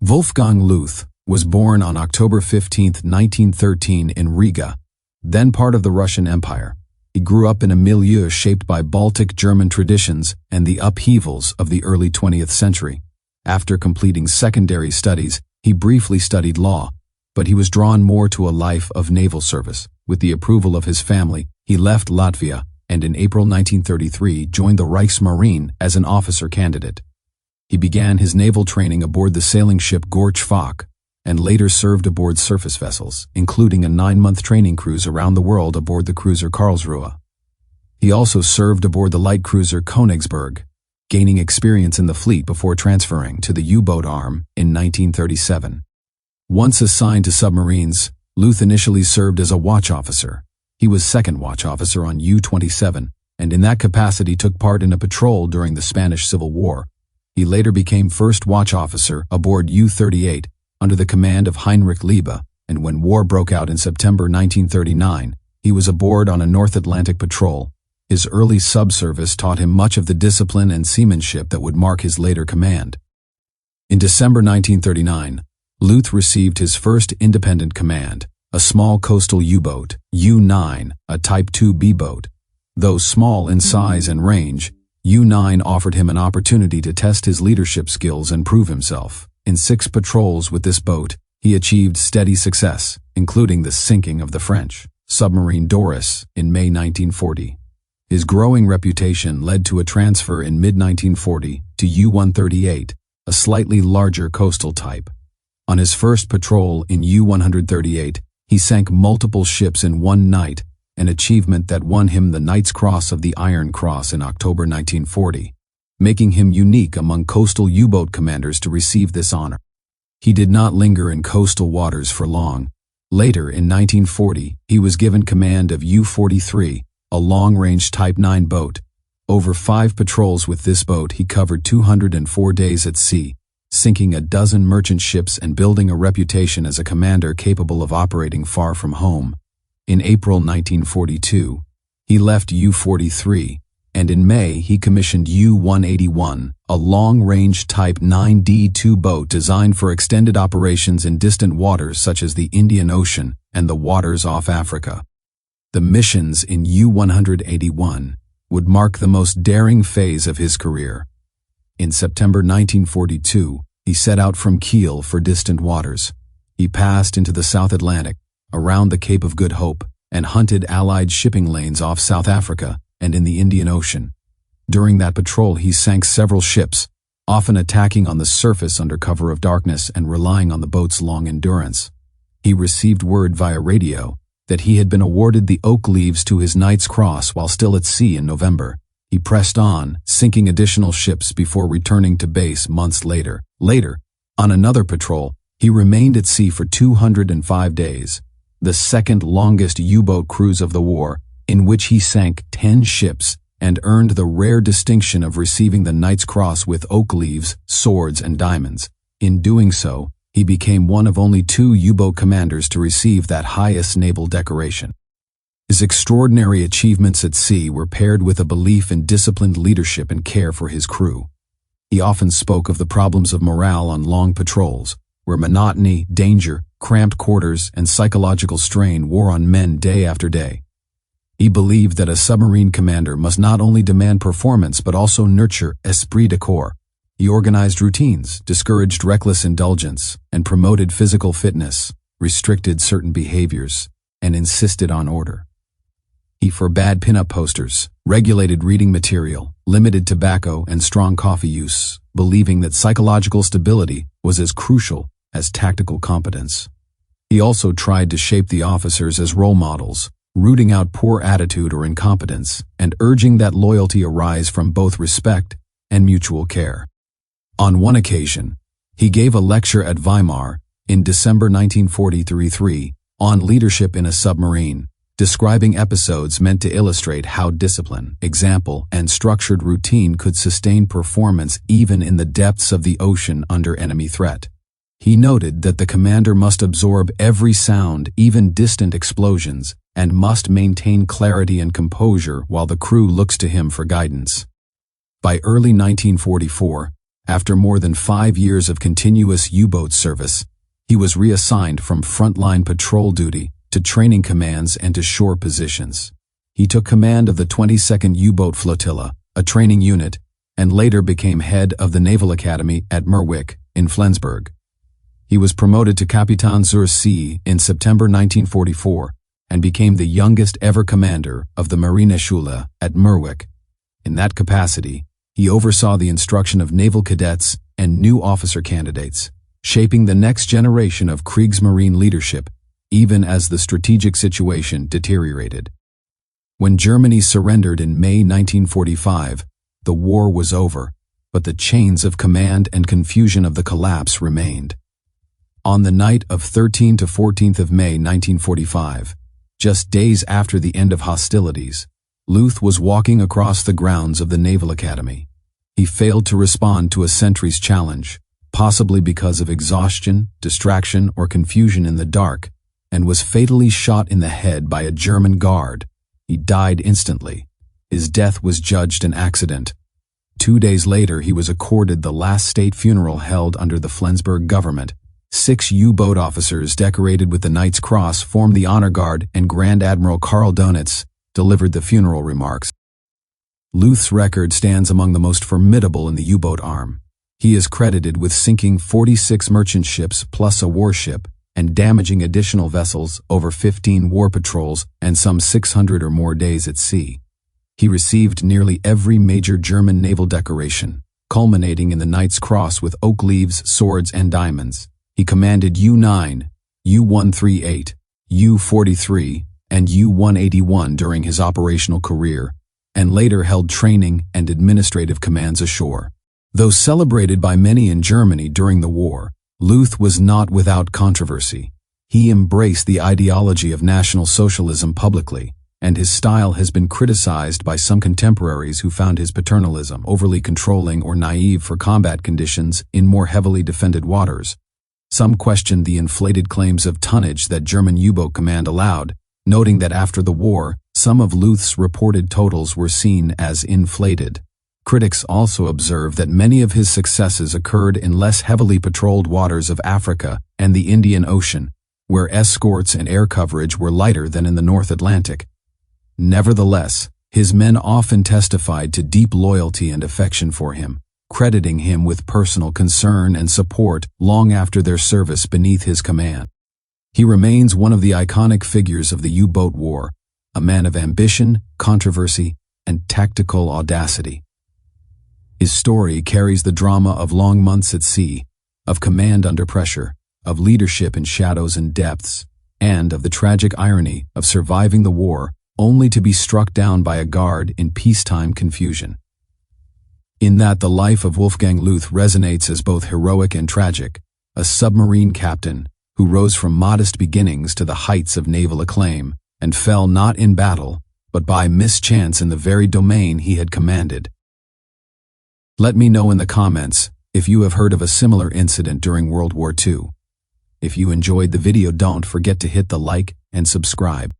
Wolfgang Luth was born on October 15, 1913 in Riga, then part of the Russian Empire. He grew up in a milieu shaped by Baltic German traditions and the upheavals of the early 20th century. After completing secondary studies, he briefly studied law, but he was drawn more to a life of naval service. With the approval of his family, he left Latvia and in April 1933 joined the Reichsmarine as an officer candidate. He began his naval training aboard the sailing ship Gorch Fock and later served aboard surface vessels, including a 9-month training cruise around the world aboard the cruiser Karlsruhe. He also served aboard the light cruiser Königsberg, gaining experience in the fleet before transferring to the U-boat arm in 1937. Once assigned to submarines, Luth initially served as a watch officer. He was second watch officer on U-27, and in that capacity took part in a patrol during the Spanish Civil War. He later became first watch officer aboard U-38 under the command of Heinrich Liebe, and when war broke out in September 1939, he was aboard on a North Atlantic patrol. His early subservice taught him much of the discipline and seamanship that would mark his later command. In December 1939, Luth received his first independent command, a small coastal U-boat, U-9, a Type 2B boat. Though small in size and range, U-9 offered him an opportunity to test his leadership skills and prove himself. In 6 patrols with this boat, he achieved steady success, including the sinking of the French submarine Doris in May 1940. His growing reputation led to a transfer in mid-1940 to U-138, a slightly larger coastal type. On his first patrol in U-138, he sank multiple ships in one night, an achievement that won him the Knight's Cross of the Iron Cross in October 1940, making him unique among coastal U-boat commanders to receive this honor. He did not linger in coastal waters for long. Later, in 1940, he was given command of U-43, a long-range Type 9 boat. Over 5 patrols with this boat, he covered 204 days at sea, sinking a dozen merchant ships and building a reputation as a commander capable of operating far from home. In April 1942, he left U-43, and in May he commissioned U-181, a long-range Type 9D2 boat designed for extended operations in distant waters such as the Indian Ocean and the waters off Africa. The missions in U-181 would mark the most daring phase of his career. In September 1942, he set out from Kiel for distant waters. He passed into the South Atlantic, around the Cape of Good Hope, and hunted Allied shipping lanes off South Africa and in the Indian Ocean. During that patrol, he sank several ships, often attacking on the surface under cover of darkness and relying on the boat's long endurance. He received word via radio that he had been awarded the oak leaves to his Knight's Cross while still at sea in November. He pressed on, sinking additional ships before returning to base months later. Later, on another patrol, he remained at sea for 205 days, the second longest U-boat cruise of the war, in which he sank 10 ships and earned the rare distinction of receiving the Knight's Cross with oak leaves, swords, and diamonds. In doing so, he became one of only 2 U-boat commanders to receive that highest naval decoration. His extraordinary achievements at sea were paired with a belief in disciplined leadership and care for his crew. He often spoke of the problems of morale on long patrols, where monotony, danger, cramped quarters, and psychological strain wore on men day after day. He believed that a submarine commander must not only demand performance but also nurture esprit de corps. He organized routines, discouraged reckless indulgence, and promoted physical fitness, restricted certain behaviors, and insisted on order. He forbade pin-up posters, regulated reading material, limited tobacco and strong coffee use, believing that psychological stability was as crucial as tactical competence. He also tried to shape the officers as role models, rooting out poor attitude or incompetence, and urging that loyalty arise from both respect and mutual care. On one occasion, he gave a lecture at Weimar in December 1943 on leadership in a submarine, describing episodes meant to illustrate how discipline, example, and structured routine could sustain performance even in the depths of the ocean under enemy threat. He noted that the commander must absorb every sound, even distant explosions, and must maintain clarity and composure while the crew looks to him for guidance. By early 1944, After more than 5 years of continuous U-boat service, he was reassigned from frontline patrol duty to training commands and to shore positions. He took command of the 22nd U-boat flotilla, a training unit, and later became head of the Naval Academy at Merwick in Flensburg. He was promoted to Kapitän zur See in September 1944 and became the youngest ever commander of the Marineschule at Merwick. In that capacity, he oversaw the instruction of naval cadets and new officer candidates, shaping the next generation of Kriegsmarine leadership, even as the strategic situation deteriorated. When Germany surrendered in May 1945, the war was over, but the chains of command and confusion of the collapse remained. On the night of 13th to 14th of May 1945, just days after the end of hostilities, Luth was walking across the grounds of the Naval Academy. He failed to respond to a sentry's challenge, possibly because of exhaustion, distraction, or confusion in the dark, and was fatally shot in the head by a German guard. He died instantly. His death was judged an accident. 2 days later, he was accorded the last state funeral held under the Flensburg government. 6 U-boat officers decorated with the Knight's Cross formed the honor guard, and Grand Admiral Karl Donitz delivered the funeral remarks. Luth's record stands among the most formidable in the U-boat arm. He is credited with sinking 46 merchant ships plus a warship and damaging additional vessels, over 15 war patrols, and some 600 or more days at sea. He received nearly every major German naval decoration, culminating in the Knight's Cross with oak leaves, swords, and diamonds. He commanded U-9, U-138, U-43, and U-181 during his operational career, and later held training and administrative commands ashore. Though celebrated by many in Germany during the war, Luth was not without controversy. He embraced the ideology of National Socialism publicly, and his style has been criticized by some contemporaries who found his paternalism overly controlling or naive for combat conditions in more heavily defended waters. Some questioned the inflated claims of tonnage that German U-boat command allowed, noting that after the war, some of Luth's reported totals were seen as inflated. Critics also observe that many of his successes occurred in less heavily patrolled waters of Africa and the Indian Ocean, where escorts and air coverage were lighter than in the North Atlantic. Nevertheless, his men often testified to deep loyalty and affection for him, crediting him with personal concern and support long after their service beneath his command. He remains one of the iconic figures of the U-boat war, a man of ambition, controversy, and tactical audacity. His story carries the drama of long months at sea, of command under pressure, of leadership in shadows and depths, and of the tragic irony of surviving the war only to be struck down by a guard in peacetime confusion. In that, the life of Wolfgang Luth resonates as both heroic and tragic, a submarine captain who rose from modest beginnings to the heights of naval acclaim and fell not in battle, but by mischance in the very domain he had commanded. Let me know in the comments if you have heard of a similar incident during World War II. If you enjoyed the video, don't forget to hit the like and subscribe.